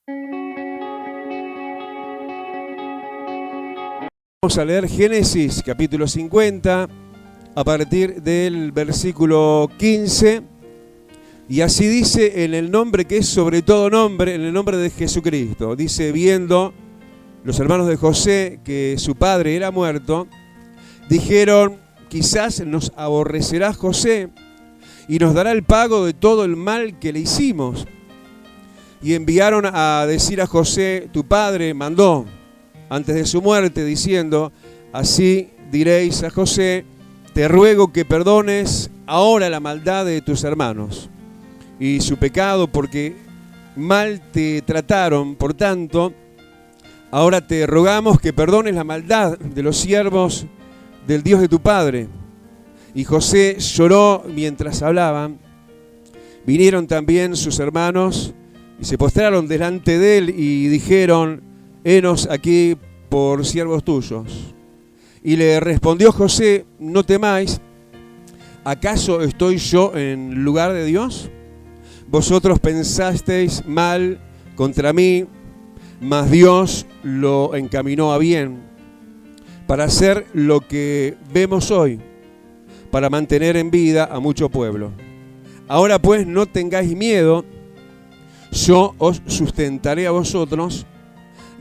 Vamos a leer Génesis capítulo 50 a partir del versículo 15, y así dice: en el nombre que es sobre todo nombre, en el nombre de Jesucristo. Dice: viendo los hermanos de José que su padre era muerto, dijeron: quizás nos aborrecerá José y nos dará el pago de todo el mal que le hicimos. Y enviaron a decir a José: tu padre mandó antes de su muerte, diciendo: así diréis a José, te ruego que perdones ahora la maldad de tus hermanos y su pecado, porque mal te trataron. Por tanto, ahora te rogamos que perdones la maldad de los siervos del Dios de tu padre. Y José lloró mientras hablaban. Vinieron también sus hermanos y se postraron delante de él y dijeron: henos aquí por siervos tuyos. Y le respondió José: no temáis, ¿acaso estoy yo en lugar de Dios? Vosotros pensasteis mal contra mí, mas Dios lo encaminó a bien, para hacer lo que vemos hoy, para mantener en vida a mucho pueblo. Ahora pues no tengáis miedo, yo os sustentaré a vosotros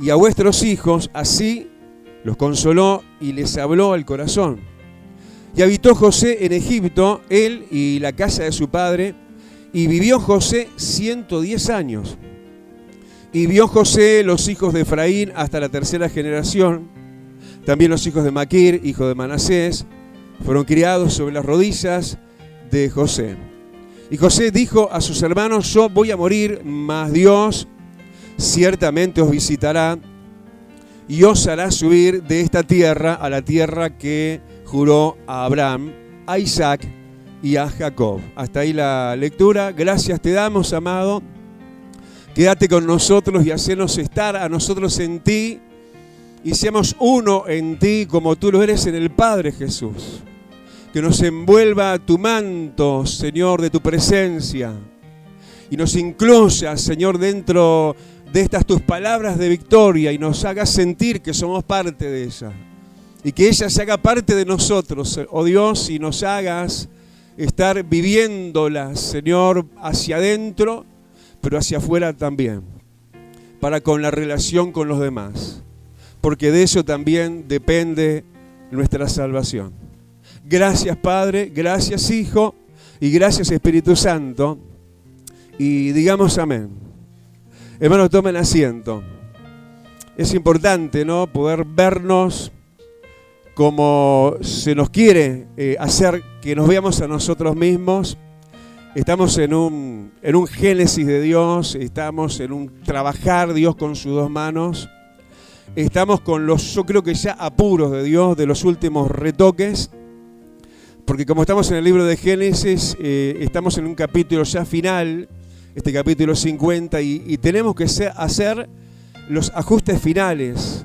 y a vuestros hijos. Así los consoló y les habló al corazón. Y habitó José en Egipto, él y la casa de su padre, y vivió José 110 años. Y vio José los hijos de Efraín hasta la tercera generación. También los hijos de Maquir, hijo de Manasés, fueron criados sobre las rodillas de José. Y José dijo a sus hermanos: yo voy a morir, mas Dios ciertamente os visitará y os hará subir de esta tierra a la tierra que juró a Abraham, a Isaac y a Jacob. Hasta ahí la lectura. Gracias te damos, amado. Quédate con nosotros y hacenos estar a nosotros en ti, y seamos uno en ti como tú lo eres en el Padre Jesús. Que nos envuelva tu manto, Señor, de tu presencia, y nos incluya, Señor, dentro de estas tus palabras de victoria, y nos hagas sentir que somos parte de ella, y que ella se haga parte de nosotros, oh Dios, y nos hagas estar viviéndolas, Señor, hacia adentro, pero hacia afuera también, para con la relación con los demás, porque de eso también depende nuestra salvación. Gracias, Padre, gracias, Hijo, y gracias, Espíritu Santo, y digamos amén. Hermanos, tomen asiento. Es importante, ¿no?, poder vernos como se nos quiere hacer que nos veamos a nosotros mismos. Estamos en un génesis de Dios, estamos en un trabajar Dios con sus dos manos, estamos con los, yo creo que ya apuros de Dios, de los últimos retoques, porque como estamos en el libro de Génesis, estamos en un capítulo ya final, este capítulo 50, y tenemos que hacer los ajustes finales.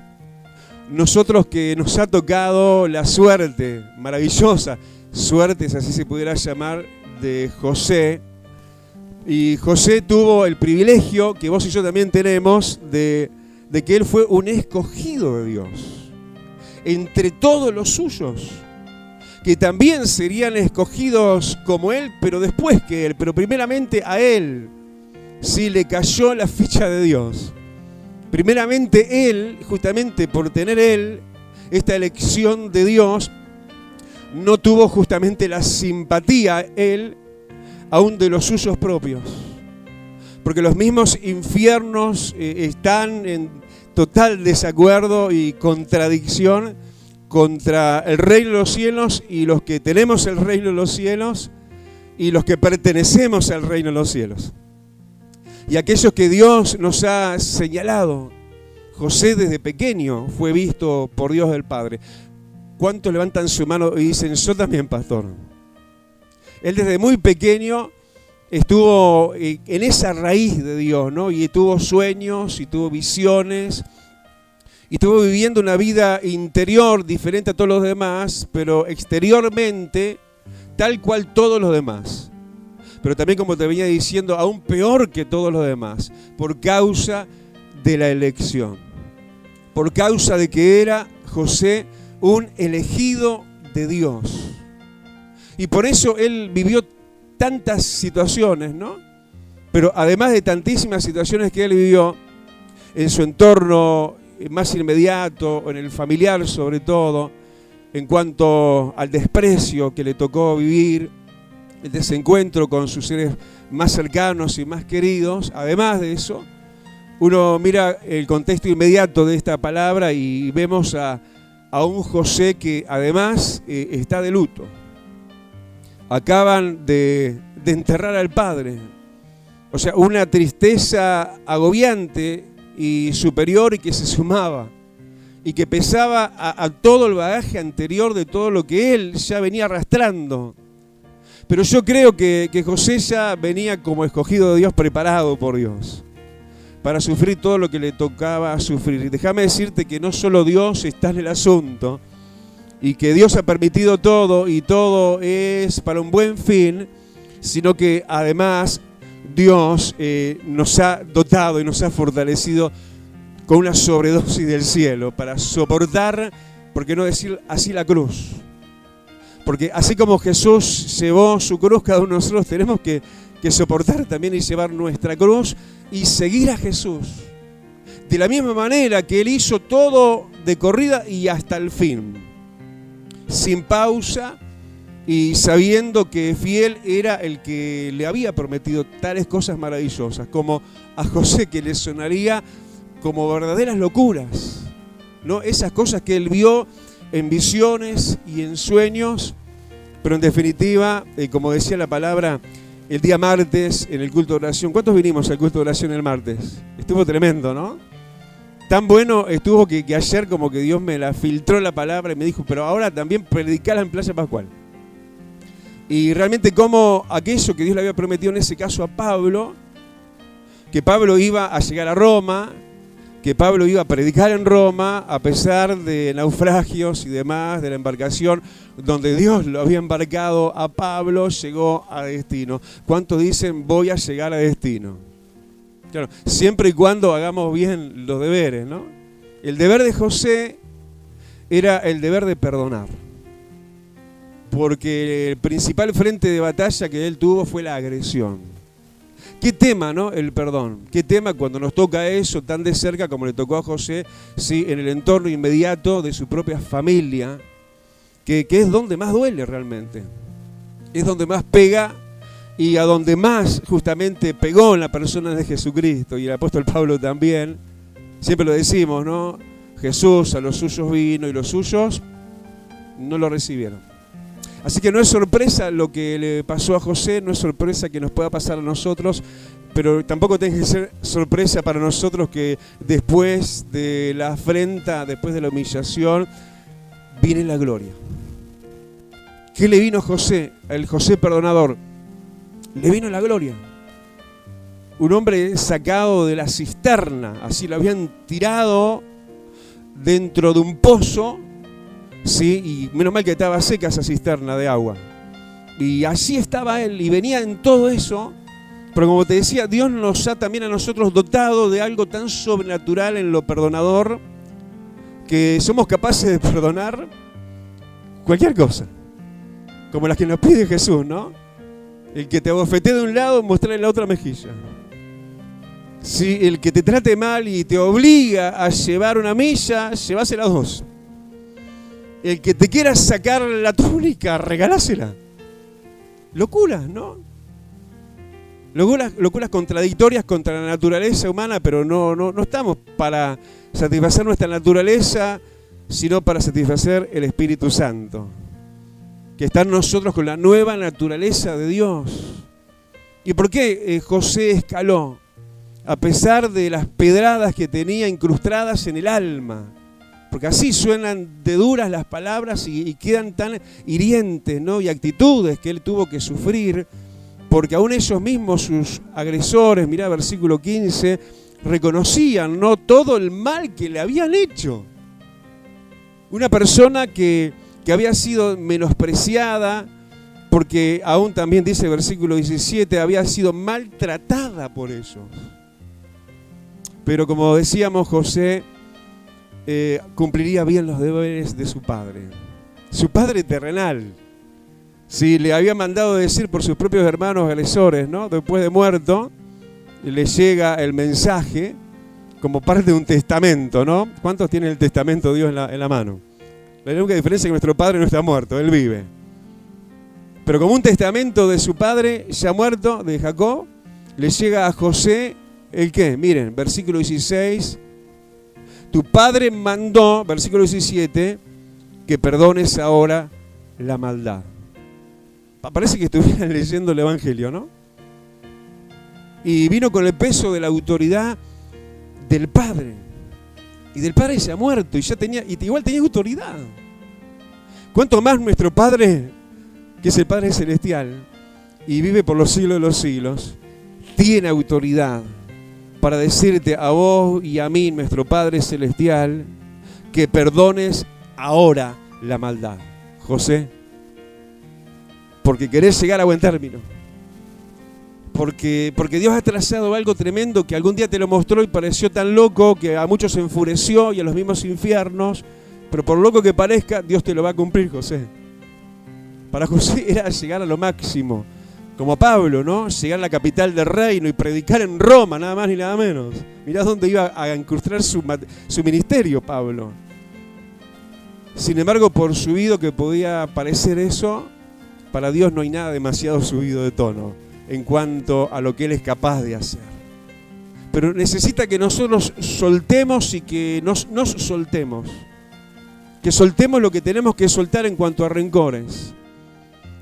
Nosotros que nos ha tocado la suerte, maravillosa suerte, si así se pudiera llamar, de José, y José tuvo el privilegio que vos y yo también tenemos de que él fue un escogido de Dios entre todos los suyos, que también serían escogidos como él, pero después que él, pero primeramente a él sí le cayó la ficha de Dios. Primeramente él, justamente por tener él esta elección de Dios, no tuvo justamente la simpatía él aún de los suyos propios, porque los mismos infiernos están en total desacuerdo y contradicción contra el reino de los cielos, y los que tenemos el reino de los cielos y los que pertenecemos al reino de los cielos, y aquellos que Dios nos ha señalado. José desde pequeño fue visto por Dios el Padre. ¿Cuántos levantan su mano y dicen: yo también, pastor? Él desde muy pequeño estuvo en esa raíz de Dios, ¿no? Y tuvo sueños, y tuvo visiones, y estuvo viviendo una vida interior diferente a todos los demás, pero exteriormente tal cual todos los demás. Pero también, como te venía diciendo, aún peor que todos los demás, por causa de la elección, por causa de que era José un elegido de Dios. Y por eso él vivió tantas situaciones, ¿no? Pero además de tantísimas situaciones que él vivió en su entorno más inmediato, en el familiar sobre todo, en cuanto al desprecio que le tocó vivir, el desencuentro con sus seres más cercanos y más queridos, además de eso, uno mira el contexto inmediato de esta palabra y vemos a un José que además está de luto. Acaban de enterrar al padre. O sea, una tristeza agobiante y superior y que se sumaba y que pesaba a todo el bagaje anterior de todo lo que él ya venía arrastrando. Pero yo creo que José ya venía como escogido de Dios, preparado por Dios para sufrir todo lo que le tocaba sufrir. Y déjame decirte que no solo Dios está en el asunto y que Dios ha permitido todo y todo es para un buen fin, sino que además Dios nos ha dotado y nos ha fortalecido con una sobredosis del cielo para soportar, por qué no decir así, la cruz. Porque así como Jesús llevó su cruz, cada uno de nosotros tenemos que soportar también y llevar nuestra cruz y seguir a Jesús. De la misma manera que Él hizo todo de corrida y hasta el fin, sin pausa y sabiendo que fiel era el que le había prometido tales cosas maravillosas, como a José, que le sonaría como verdaderas locuras, ¿no? Esas cosas que él vio en visiones y en sueños, pero en definitiva, como decía la palabra, el día martes en el culto de oración. ¿Cuántos vinimos al culto de oración el martes? Estuvo tremendo, ¿no? Tan bueno estuvo que ayer como que Dios me la filtró la palabra y me dijo, pero ahora también predicala en Playa Pascual. Y realmente como aquello que Dios le había prometido en ese caso a Pablo, que Pablo iba a llegar a Roma, que Pablo iba a predicar en Roma a pesar de naufragios y demás de la embarcación, donde Dios lo había embarcado a Pablo, llegó a destino. ¿Cuántos dicen voy a llegar a destino? Claro, siempre y cuando hagamos bien los deberes, ¿no? El deber de José era el deber de perdonar, porque el principal frente de batalla que él tuvo fue la agresión. ¿Qué tema, no? El perdón. ¿Qué tema cuando nos toca eso tan de cerca como le tocó a José, sí, en el entorno inmediato de su propia familia, que es donde más duele realmente? Es donde más pega y a donde más justamente pegó en la persona de Jesucristo, y el apóstol Pablo también. Siempre lo decimos, ¿no? Jesús a los suyos vino y los suyos no lo recibieron. Así que no es sorpresa lo que le pasó a José, no es sorpresa que nos pueda pasar a nosotros, pero tampoco tiene que ser sorpresa para nosotros que después de la afrenta, después de la humillación, viene la gloria. ¿Qué le vino a José, el José perdonador? Le vino la gloria. Un hombre sacado de la cisterna, así lo habían tirado dentro de un pozo, sí, y menos mal que estaba seca esa cisterna de agua. Y así estaba él, y venía en todo eso. Pero como te decía, Dios nos ha también a nosotros dotado de algo tan sobrenatural en lo perdonador, que somos capaces de perdonar cualquier cosa, como las que nos pide Jesús, ¿no? El que te abofetee de un lado, mostrarle la otra mejilla. Sí, el que te trate mal y te obliga a llevar una milla, llevásela dos. El que te quiera sacar la túnica, regalásela. Locuras, ¿no? Locuras contradictorias contra la naturaleza humana, pero no estamos para satisfacer nuestra naturaleza, sino para satisfacer el Espíritu Santo, que está en nosotros con la nueva naturaleza de Dios. ¿Y por qué José escaló? A pesar de las pedradas que tenía incrustadas en el alma. Porque así suenan de duras las palabras y quedan tan hirientes, ¿no? Y actitudes que él tuvo que sufrir, porque aún ellos mismos, sus agresores, mirá versículo 15, reconocían, ¿no?, todo el mal que le habían hecho. Una persona que había sido menospreciada, porque aún también dice versículo 17, había sido maltratada por ellos. Pero como decíamos, José cumpliría bien los deberes de su padre terrenal. Si le había mandado decir por sus propios hermanos agresores, ¿no? Después de muerto, le llega el mensaje como parte de un testamento, ¿no? ¿Cuántos tienen el testamento de Dios en la mano? La única diferencia es que nuestro padre no está muerto, él vive. Pero como un testamento de su padre ya muerto, de Jacob, le llega a José el qué. Miren, versículo 16. Tu padre mandó, versículo 17, que perdones ahora la maldad. Parece que estuvieran leyendo el Evangelio, ¿no? Y vino con el peso de la autoridad del Padre. Y del Padre se ha muerto y ya igual tenía autoridad. ¿Cuánto más nuestro Padre, que es el Padre Celestial y vive por los siglos de los siglos, tiene autoridad para decirte a vos y a mí, nuestro Padre Celestial, que perdones ahora la maldad? José, porque querés llegar a buen término. Porque Dios ha trazado algo tremendo que algún día te lo mostró y pareció tan loco que a muchos se enfureció y a los mismos infiernos. Pero por loco que parezca, Dios te lo va a cumplir, José. Para José era llegar a lo máximo. Como Pablo, ¿no? Llegar a la capital del reino y predicar en Roma, nada más ni nada menos. Mirá dónde iba a incrustar su ministerio, Pablo. Sin embargo, por subido que podía parecer eso, para Dios no hay nada demasiado subido de tono en cuanto a lo que Él es capaz de hacer. Pero necesita que nosotros soltemos y que nos soltemos. Que soltemos lo que tenemos que soltar en cuanto a rencores.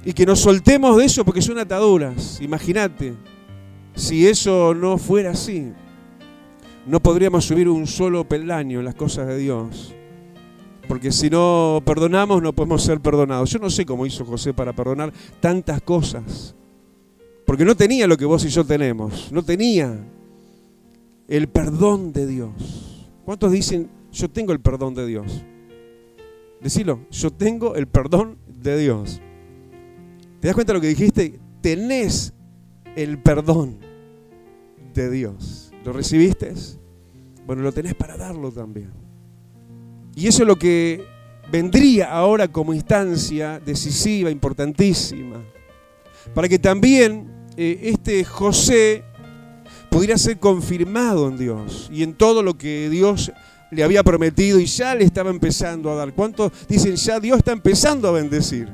Y que nos soltemos de eso porque son ataduras. Imagínate, si eso no fuera así, no podríamos subir un solo peldaño en las cosas de Dios. Porque si no perdonamos, no podemos ser perdonados. Yo no sé cómo hizo José para perdonar tantas cosas. Porque no tenía lo que vos y yo tenemos. No tenía el perdón de Dios. ¿Cuántos dicen, yo tengo el perdón de Dios? Decilo, yo tengo el perdón de Dios. ¿Te das cuenta de lo que dijiste? Tenés el perdón de Dios. ¿Lo recibiste? Bueno, lo tenés para darlo también. Y eso es lo que vendría ahora como instancia decisiva, importantísima. Para que también este José pudiera ser confirmado en Dios y en todo lo que Dios le había prometido y ya le estaba empezando a dar. ¿Cuántos dicen ya Dios está empezando a bendecir?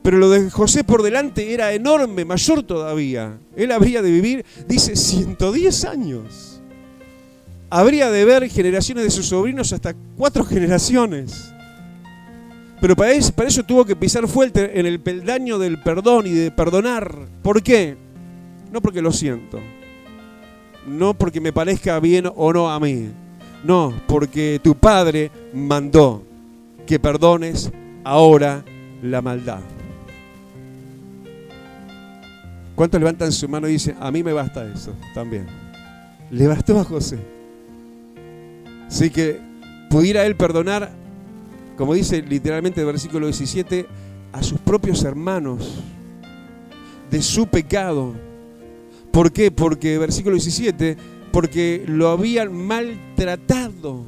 Pero lo de José por delante era enorme, mayor todavía. Él habría de vivir, dice, 110 años. Habría de ver generaciones de sus sobrinos hasta 4 generaciones. Pero para eso tuvo que pisar fuerte en el peldaño del perdón y de perdonar. ¿Por qué? No porque lo siento. No porque me parezca bien o no a mí. No, porque tu Padre mandó que perdones ahora la maldad. ¿Cuántos levantan su mano y dicen, a mí me basta eso también? Le bastó a José. Así que pudiera él perdonar, como dice literalmente el versículo 17, a sus propios hermanos de su pecado. ¿Por qué? Porque, versículo 17, porque lo habían maltratado.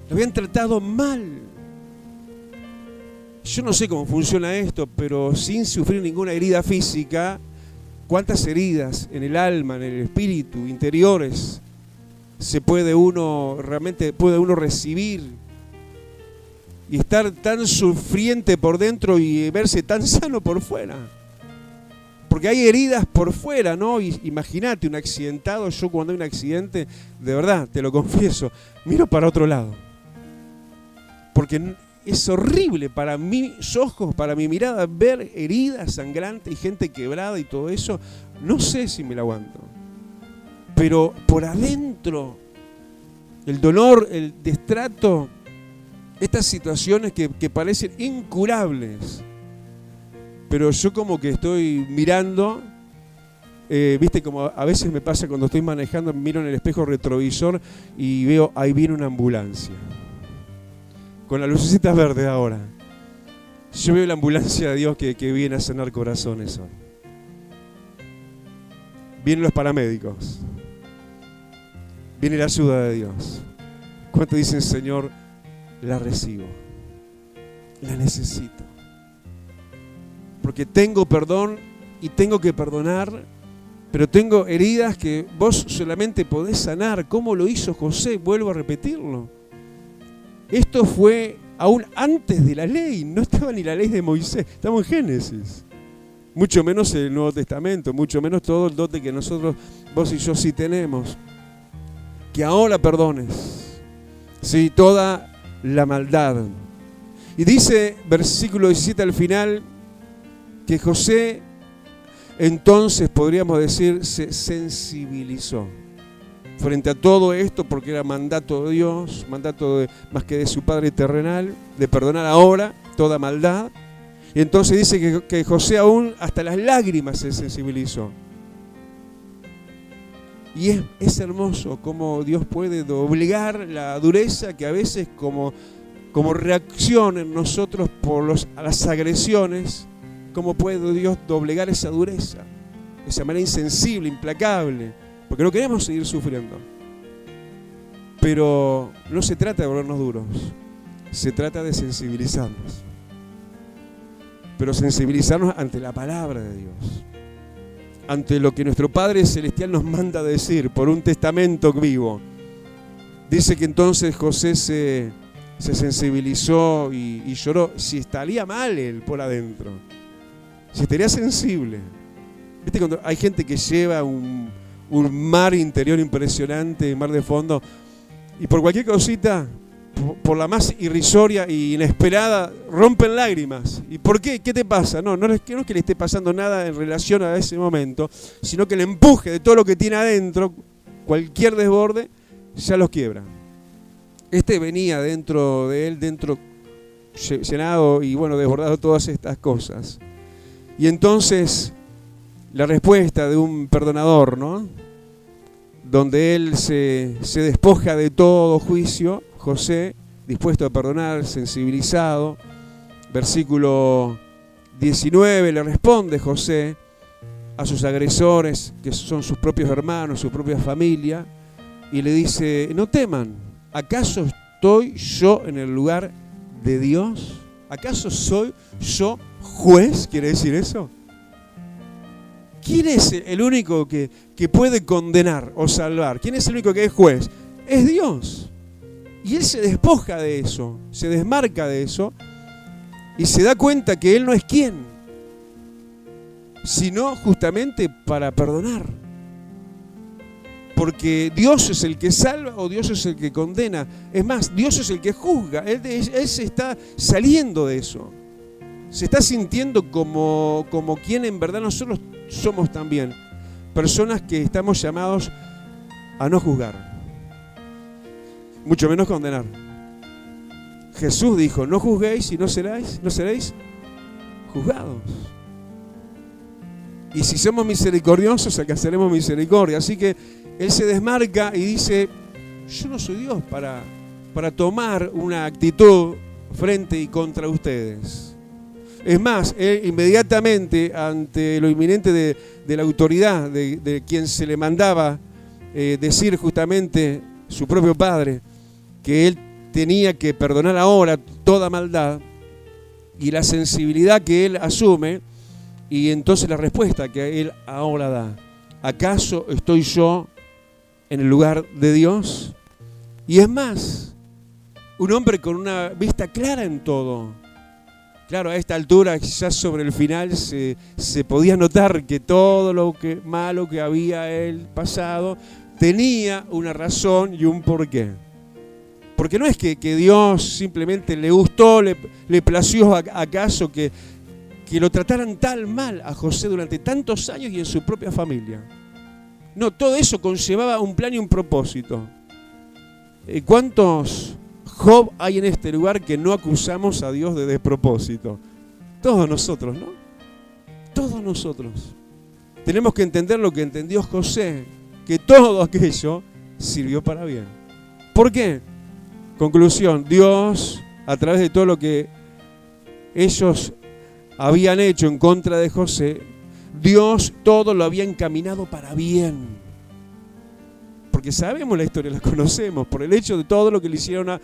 Lo habían tratado mal. Yo no sé cómo funciona esto, pero sin sufrir ninguna herida física, ¿cuántas heridas en el alma, en el espíritu, interiores, puede uno recibir y estar tan sufriente por dentro y verse tan sano por fuera? Porque hay heridas por fuera, ¿no? Imagínate un accidentado. Yo cuando hay un accidente, de verdad, te lo confieso, miro para otro lado. Porque es horrible para mis ojos, para mi mirada, ver heridas sangrantes y gente quebrada y todo eso. No sé si me la aguanto. Pero por adentro, el dolor, el destrato, estas situaciones que parecen incurables. Pero yo como que estoy mirando, viste, como a veces me pasa cuando estoy manejando, miro en el espejo retrovisor y veo, ahí viene una ambulancia. Con las lucecitas verdes ahora. Yo veo la ambulancia de Dios que viene a sanar corazones hoy. Vienen los paramédicos. viene la ayuda de Dios. ¿Cuántos dicen, Señor, la recibo, la necesito? Porque tengo perdón y tengo que perdonar, pero tengo heridas que vos solamente podés sanar. ¿Cómo lo hizo José? Vuelvo a repetirlo. Esto fue aún antes de la ley, no estaba ni la ley de Moisés, estamos en Génesis. Mucho menos el Nuevo Testamento, mucho menos todo el dote que nosotros, vos y yo sí tenemos. Que ahora perdones, sí, toda la maldad. Y dice, versículo 17 al final, que José entonces, podríamos decir, se sensibilizó frente a todo esto, porque era mandato de Dios, más que de su padre terrenal, de perdonar ahora toda maldad. Y entonces dice que José aún hasta las lágrimas se sensibilizó. Y es hermoso cómo Dios puede doblegar la dureza que a veces como reacción en nosotros por las agresiones, cómo puede Dios doblegar esa dureza, esa manera insensible, implacable, porque no queremos seguir sufriendo. Pero no se trata de volvernos duros, se trata de sensibilizarnos. Pero sensibilizarnos ante la palabra de Dios, ante lo que nuestro Padre Celestial nos manda decir por un testamento vivo. Dice que entonces José se sensibilizó y lloró. Si estaría mal él por adentro, si estaría sensible. ¿Viste cuando hay gente que lleva un mar interior impresionante, mar de fondo, y por cualquier cosita, por la más irrisoria e inesperada, rompen lágrimas? ¿Y por qué? ¿Qué te pasa? No es que le esté pasando nada en relación a ese momento, sino que el empuje de todo lo que tiene adentro, cualquier desborde, ya los quiebra. Este venía dentro de él, llenado y desbordado de todas estas cosas. Y entonces, la respuesta de un perdonador, ¿no? Donde él se despoja de todo juicio, José, dispuesto a perdonar, sensibilizado. Versículo 19, le responde José a sus agresores, que son sus propios hermanos, su propia familia, y le dice, no teman, ¿acaso estoy yo en el lugar de Dios? ¿Acaso soy yo juez? ¿Quiere decir eso? ¿Quién es el único que puede condenar o salvar? ¿Quién es el único que es juez? Es Dios. Y él se despoja de eso, se desmarca de eso y se da cuenta que él no es quien, sino justamente para perdonar. Porque Dios es el que salva o Dios es el que condena. Es más, Dios es el que juzga. Él se está saliendo de eso. Se está sintiendo como quien en verdad nosotros somos también. Personas que estamos llamados a no juzgar, mucho menos condenar. Jesús dijo, no juzguéis y no seréis juzgados. Y si somos misericordiosos, alcanzaremos misericordia. Así que él se desmarca y dice, yo no soy Dios para tomar una actitud frente y contra ustedes. Es más, él inmediatamente, ante lo inminente de la autoridad, de quien se le mandaba decir justamente su propio padre, que él tenía que perdonar ahora toda maldad, y la sensibilidad que él asume, y entonces la respuesta que él ahora da. ¿Acaso estoy yo en el lugar de Dios? Y es más, un hombre con una vista clara en todo. Claro, a esta altura, ya sobre el final, se podía notar que todo lo malo que había él pasado tenía una razón y un porqué. Porque no es que Dios simplemente le gustó, le plació acaso que lo trataran tan mal a José durante tantos años y en su propia familia. No, todo eso conllevaba un plan y un propósito. ¿Cuántos Job hay en este lugar que no acusamos a Dios de despropósito? Todos nosotros, ¿no? Todos nosotros. Tenemos que entender lo que entendió José, que todo aquello sirvió para bien. ¿Por qué? Conclusión, Dios, a través de todo lo que ellos habían hecho en contra de José, Dios todo lo había encaminado para bien. porque sabemos la historia, la conocemos, por el hecho de todo lo que le hicieron a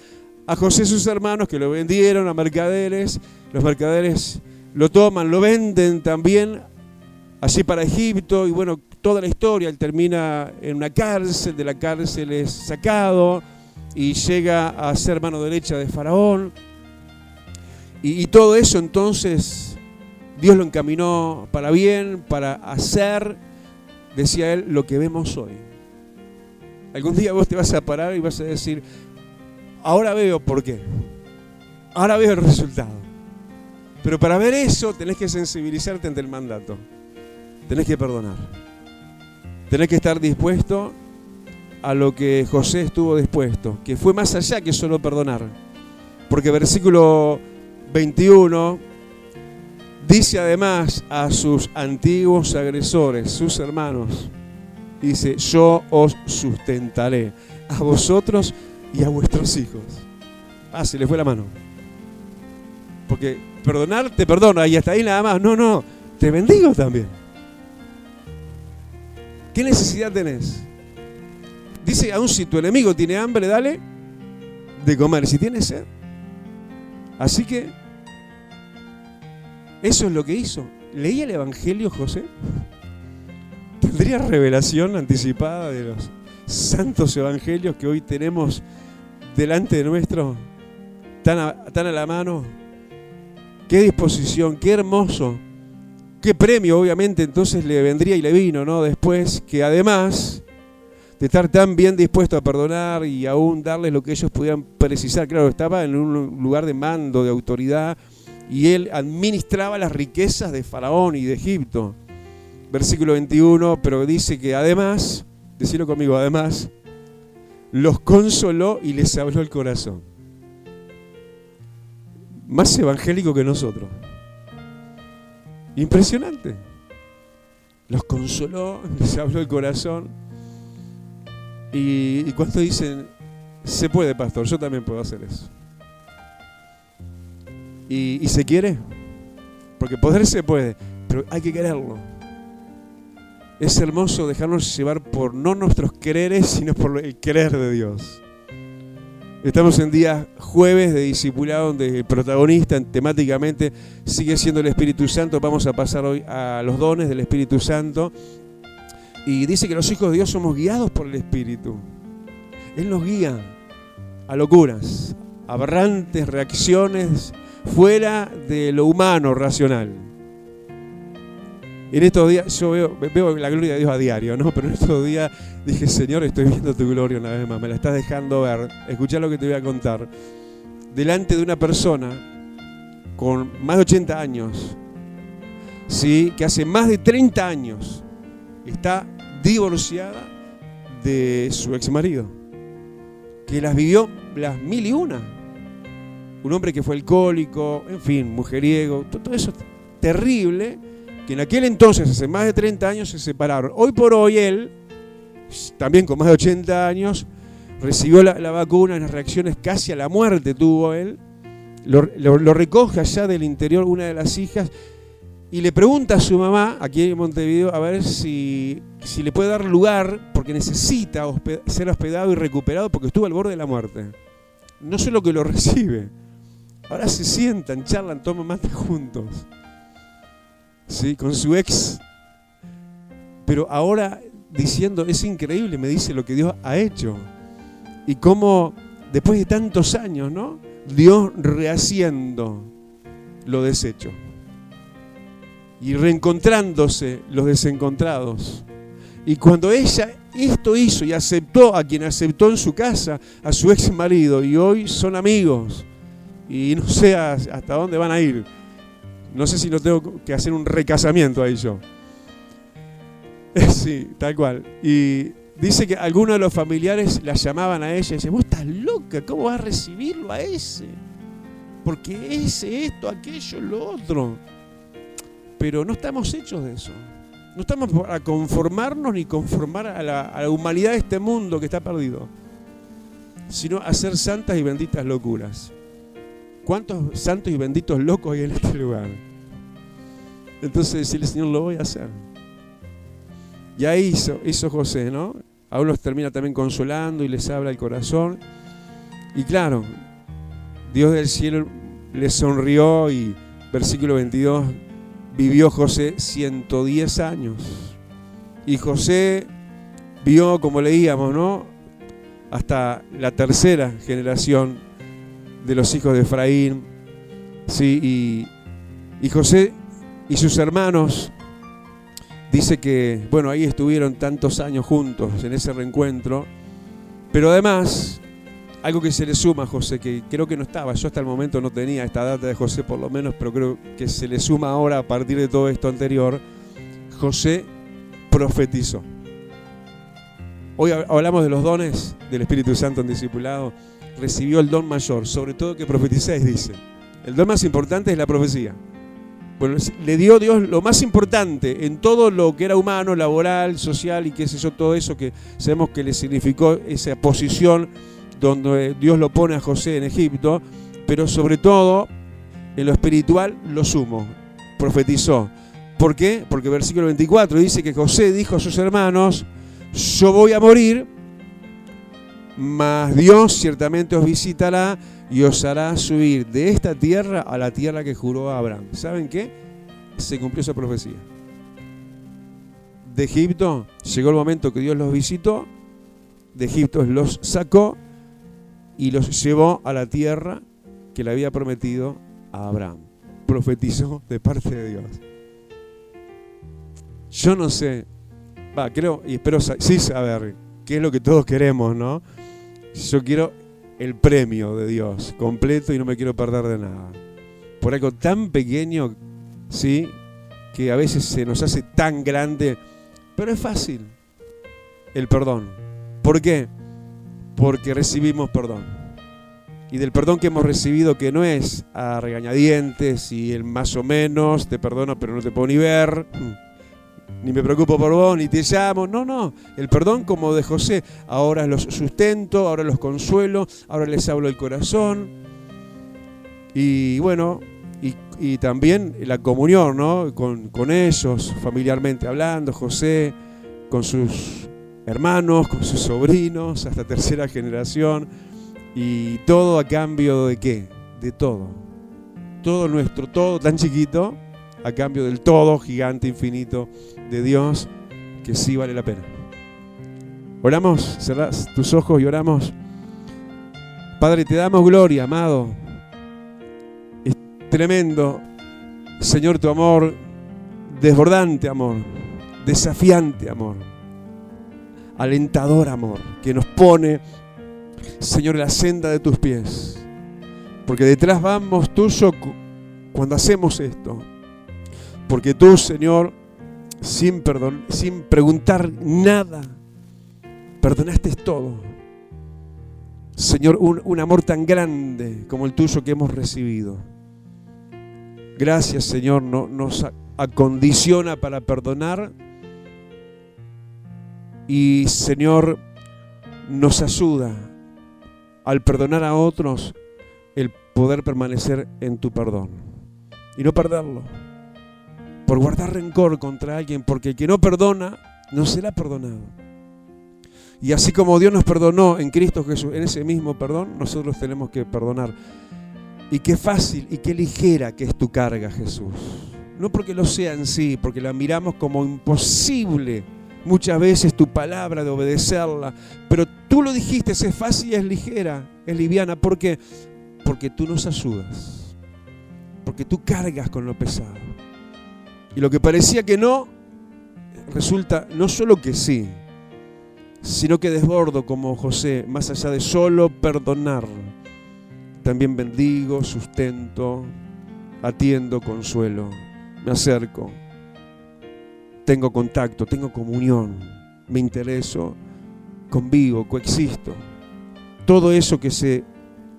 José y sus hermanos, que lo vendieron a mercaderes. Los mercaderes lo toman, lo venden también allí para Egipto, y bueno, toda la historia. Él termina en una cárcel, de la cárcel es sacado y llega a ser mano derecha de Faraón. Y todo eso entonces Dios lo encaminó para bien, para hacer, decía él, lo que vemos hoy. Algún día vos te vas a parar y vas a decir, ahora veo por qué, ahora veo el resultado. Pero para ver eso tenés que sensibilizarte ante el mandato, tenés que perdonar, tenés que estar dispuesto a lo que José estuvo dispuesto, que fue más allá que solo perdonar. Porque versículo 21 dice además a sus antiguos agresores, sus hermanos, dice, yo os sustentaré a vosotros y a vuestros hijos. Se le fue la mano. Porque perdonar, te perdono, y hasta ahí nada más. No, te bendigo también. ¿Qué necesidad tenés? Dice, aún si tu enemigo tiene hambre, dale de comer. Si tiene sed. Así que eso es lo que hizo. ¿Leía el Evangelio José? ¿Tendría revelación anticipada de los santos evangelios que hoy tenemos delante de nuestro, tan a la mano? Qué disposición, qué hermoso, qué premio obviamente entonces le vendría y le vino, ¿no? Después, que además de estar tan bien dispuesto a perdonar y aún darles lo que ellos pudieran precisar, claro, estaba en un lugar de mando, de autoridad, y él administraba las riquezas de Faraón y de Egipto. Versículo 21, pero dice que además, decilo conmigo, además, los consoló y les habló el corazón. Más evangélico que nosotros. Impresionante. Los consoló, les habló el corazón. ¿Y cuántos dicen, se puede, pastor, yo también puedo hacer eso? ¿Y se quiere? Porque poder se puede, pero hay que quererlo. Es hermoso dejarnos llevar por no nuestros quereres, sino por el querer de Dios. Estamos en día jueves de discipulado, donde el protagonista temáticamente sigue siendo el Espíritu Santo. Vamos a pasar hoy a los dones del Espíritu Santo. Y dice que los hijos de Dios somos guiados por el Espíritu. Él nos guía a locuras, aberrantes reacciones fuera de lo humano, racional. En estos días, yo veo la gloria de Dios a diario, ¿no? Pero en estos días dije, Señor, estoy viendo tu gloria una vez más, me la estás dejando ver. Escuchá lo que te voy a contar. Delante de una persona con más de 80 años, ¿sí? Que hace más de 30 años está divorciada de su exmarido, que las vivió las mil y una. Un hombre que fue alcohólico, en fin, mujeriego, todo eso terrible, que en aquel entonces, hace más de 30 años, se separaron. Hoy por hoy él, también con más de 80 años, recibió la vacuna, unas reacciones casi a la muerte tuvo él. Lo recoge allá del interior una de las hijas y le pregunta a su mamá, aquí en Montevideo, a ver si le puede dar lugar, porque necesita ser hospedado y recuperado, porque estuvo al borde de la muerte. No solo que lo recibe, ahora se sientan, charlan, toman mate juntos. ¿Sí? Con su ex, pero ahora diciendo, es increíble, me dice lo que Dios ha hecho y cómo después de tantos años, ¿no? Dios rehaciendo lo deshecho y reencontrándose los desencontrados. Y cuando ella esto hizo y aceptó a quien aceptó en su casa, a su ex marido, y hoy son amigos y no sé hasta dónde van a ir. No sé si no tengo que hacer un recasamiento ahí yo. Sí, tal cual. Y dice que algunos de los familiares la llamaban a ella y decían, vos estás loca, ¿cómo vas a recibirlo a ese? Porque ese, esto, aquello, lo otro. Pero no estamos hechos de eso. No estamos para conformarnos ni conformar a la humanidad de este mundo que está perdido, sino a hacer santas y benditas locuras. ¿Cuántos santos y benditos locos hay en este lugar? Entonces decirle, Señor, lo voy a hacer. Ya hizo José, ¿no? Aún los termina también consolando y les habla el corazón. Y claro, Dios del cielo les sonrió y versículo 22, vivió José 110 años. Y José vio, como leíamos, ¿no?, hasta la tercera generación de los hijos de Efraín. Sí, y José y sus hermanos, dice que, bueno, ahí estuvieron tantos años juntos en ese reencuentro. Pero además, algo que se le suma a José, que creo que no estaba, yo hasta el momento no tenía esta data de José por lo menos, pero creo que se le suma ahora a partir de todo esto anterior. José profetizó. Hoy hablamos de los dones del Espíritu Santo en discipulado. Recibió el don mayor, sobre todo que profeticéis, dice. El don más importante es la profecía. Bueno, le dio Dios lo más importante en todo lo que era humano, laboral, social y qué sé yo, todo eso que sabemos que le significó esa posición donde Dios lo pone a José en Egipto, pero sobre todo en lo espiritual lo sumo, profetizó. ¿Por qué? Porque versículo 24 dice que José dijo a sus hermanos: yo voy a morir, mas Dios ciertamente os visitará y os hará subir de esta tierra a la tierra que juró a Abraham. ¿Saben qué? Se cumplió esa profecía. De Egipto llegó el momento que Dios los visitó, de Egipto los sacó y los llevó a la tierra que le había prometido a Abraham. Profetizó de parte de Dios. Yo no sé, creo y espero sí saber qué es lo que todos queremos, ¿no? Yo quiero el premio de Dios completo y no me quiero perder de nada. Por algo tan pequeño, sí, que a veces se nos hace tan grande, pero es fácil. El perdón. ¿Por qué? Porque recibimos perdón. Y del perdón que hemos recibido, que no es a regañadientes y el más o menos, te perdono pero no te puedo ni ver, ni me preocupo por vos, ni te llamo. No. El perdón como de José. Ahora los sustento, ahora los consuelo, ahora les hablo el corazón. Y bueno, y también la comunión, ¿no? Con ellos, familiarmente hablando, José, con sus hermanos, con sus sobrinos, hasta tercera generación. Y todo a cambio de ¿qué? De todo. Todo nuestro, todo tan chiquito, a cambio del todo gigante, infinito de Dios, que sí vale la pena. Oramos, cerrás tus ojos y oramos. Padre, te damos gloria, amado. Es tremendo, Señor, tu amor, desbordante amor, desafiante amor, alentador amor, que nos pone, Señor, en la senda de tus pies. Porque detrás vamos tuyo cuando hacemos esto. Porque tú, Señor, sin preguntar nada, perdonaste todo. Señor, un amor tan grande como el tuyo que hemos recibido. Gracias, Señor, nos acondiciona para perdonar. Y, Señor, nos ayuda al perdonar a otros el poder permanecer en tu perdón y no perderlo por guardar rencor contra alguien, porque el que no perdona no será perdonado. Y así como Dios nos perdonó en Cristo Jesús, en ese mismo perdón nosotros tenemos que perdonar. Y qué fácil y qué ligera que es tu carga, Jesús. No porque lo sea en sí, porque la miramos como imposible muchas veces tu palabra de obedecerla, pero tú lo dijiste, es fácil y es ligera, es liviana. ¿Por qué? Porque tú nos ayudas, porque tú cargas con lo pesado. Y lo que parecía que no, resulta no solo que sí, sino que desbordo como José, más allá de solo perdonar. También bendigo, sustento, atiendo, consuelo, me acerco, tengo contacto, tengo comunión, me intereso, convivo, coexisto. Todo eso que se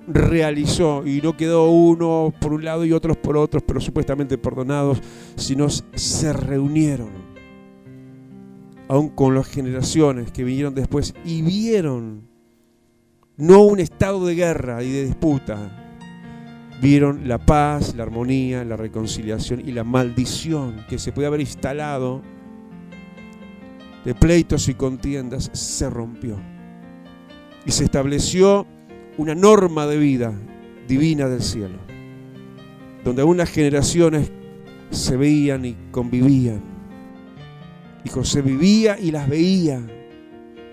realizó y no quedó uno por un lado y otros por otros, pero supuestamente perdonados, sino se reunieron, aún con las generaciones que vinieron después y vieron no un estado de guerra y de disputa, vieron la paz, la armonía, la reconciliación y la maldición que se puede haber instalado de pleitos y contiendas se rompió. Y se estableció una norma de vida divina del cielo, donde aún las generaciones se veían y convivían. Y José vivía y las veía,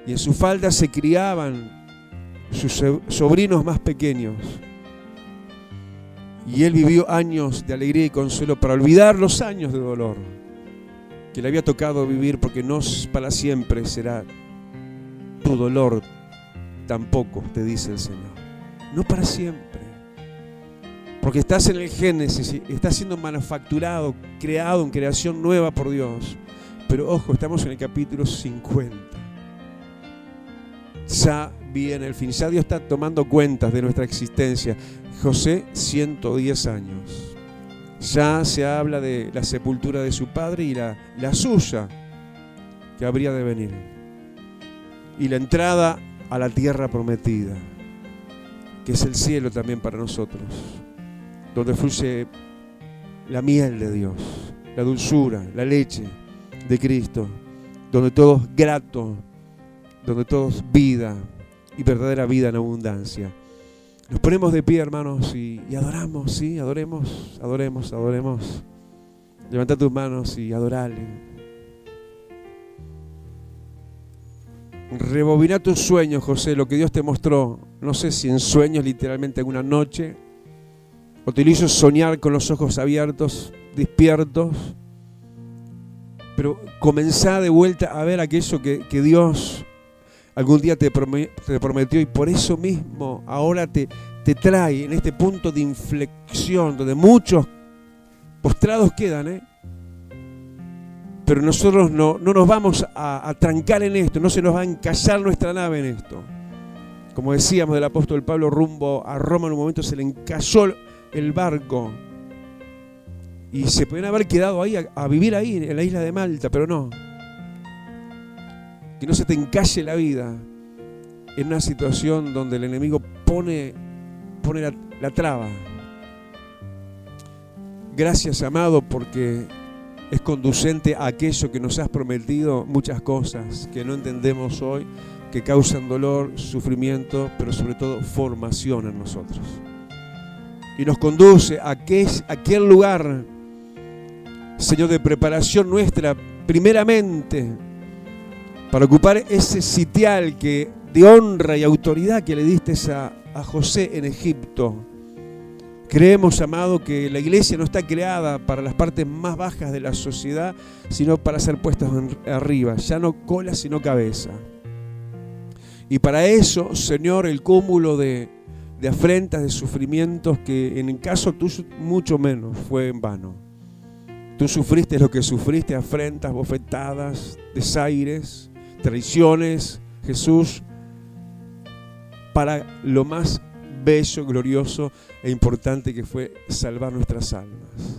y en su falda se criaban sus sobrinos más pequeños. Y él vivió años de alegría y consuelo para olvidar los años de dolor que le había tocado vivir, porque no para siempre será tu dolor tampoco, te dice el Señor. No para siempre. Porque estás en el Génesis, estás siendo manufacturado, creado en creación nueva por Dios. Pero ojo, estamos en el capítulo 50. Ya viene el fin, ya Dios está tomando cuentas de nuestra existencia. José, 110 años. Ya se habla de la sepultura de su padre y la suya, que habría de venir. Y la entrada a la tierra prometida, que es el cielo también para nosotros, donde fluye la miel de Dios, la dulzura, la leche de Cristo, donde todo es grato, donde todo es vida y verdadera vida en abundancia. Nos ponemos de pie, hermanos, y adoramos, ¿sí? Adoremos. Levanta tus manos y adorale. Rebobina tus sueños, José, lo que Dios te mostró. No sé si en sueños, literalmente en una noche, o te lo hizo soñar con los ojos abiertos, despiertos. Pero comenzá de vuelta a ver aquello que Dios algún día te prometió, y por eso mismo ahora te trae en este punto de inflexión donde muchos postrados quedan, pero nosotros no nos vamos a trancar en esto, no se nos va a encallar nuestra nave en esto. Como decíamos del apóstol Pablo, rumbo a Roma en un momento se le encalló el barco y se podían haber quedado ahí a vivir ahí en la isla de Malta, pero no. Que no se te encalle la vida en una situación donde el enemigo pone la traba. Gracias, amado, porque es conducente a aquello que nos has prometido, muchas cosas que no entendemos hoy, que causan dolor, sufrimiento, pero sobre todo formación en nosotros. Y nos conduce a aquel lugar, Señor, de preparación nuestra, primeramente, para ocupar ese sitial de honra y autoridad que le diste a José en Egipto. Creemos, amado, que la iglesia no está creada para las partes más bajas de la sociedad, sino para ser puestas arriba, ya no cola sino cabeza. Y para eso, Señor, el cúmulo de afrentas, de sufrimientos, que en el caso tuyo mucho menos fue en vano. Tú sufriste lo que sufriste, afrentas, bofetadas, desaires, traiciones, Jesús, para lo más bello, glorioso e importante que fue salvar nuestras almas.